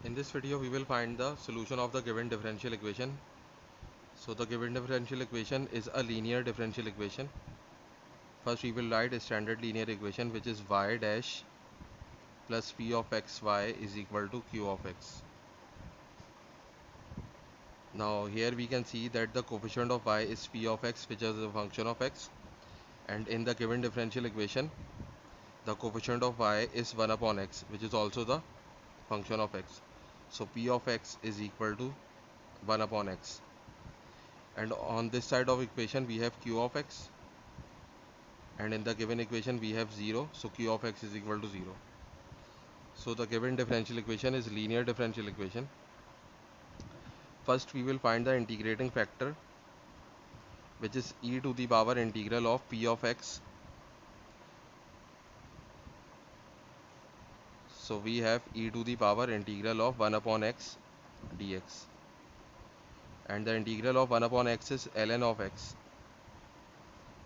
In this video we will find the solution of the given differential equation. So the given differential equation is a linear differential equation. First we will write a standard linear equation, which is y dash plus p of xy is equal to q of x. Now here we can see that the coefficient of y is p of x, which is a function of x, and in the given differential equation the coefficient of y is 1 upon x, which is also the function of x. So p of x is equal to 1 upon x, and on this side of equation we have q of x, and in the given equation we have 0, so q of x is equal to 0. So the given differential equation is linear differential equation. First we will find the integrating factor, which is e to the power integral of p of x. So we have e to the power integral of 1 upon x dx, and the integral of 1 upon x is ln of x.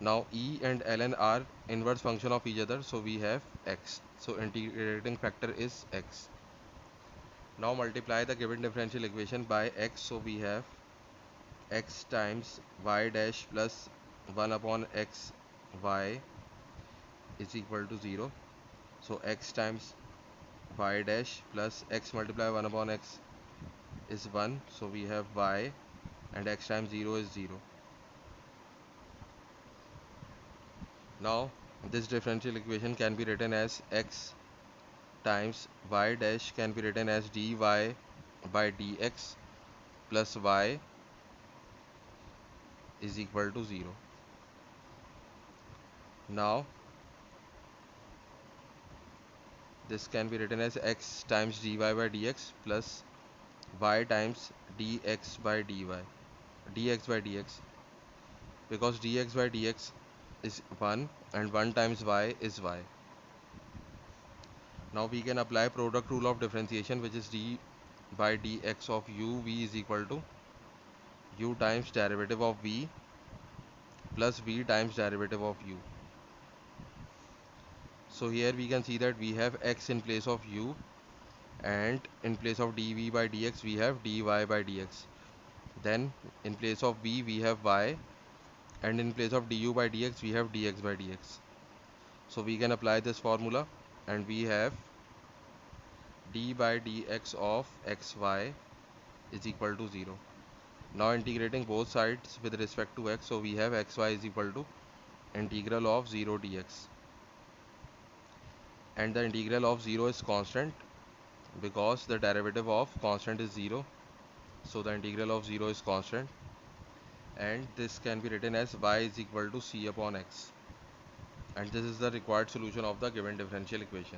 Now e and ln are inverse function of each other, so we have x, so integrating factor is x. Now multiply the given differential equation by x, so we have x times y dash plus 1 upon x y is equal to 0. So x times y dash plus x multiply 1 upon x is 1, so we have y, and x times 0 is 0. Now this differential equation can be written as x times y dash can be written as dy by dx plus y is equal to 0. Now this can be written as x times dy by dx plus y times dx by dy, dx by dx, because dx by dx is 1 and 1 times y is y. Now we can apply product rule of differentiation, which is d by dx of u v is equal to u times derivative of v plus v times derivative of u. So here we can see that we have x in place of u, and in place of dv by dx we have dy by dx. Then in place of v we have y, and in place of du by dx we have dx by dx. So we can apply this formula, and we have d by dx of xy is equal to 0. Now integrating both sides with respect to x, so we have xy is equal to integral of 0 dx, and the integral of 0 is constant because the derivative of constant is 0, so the integral of 0 is constant, and this can be written as y is equal to c upon x, and this is the required solution of the given differential equation.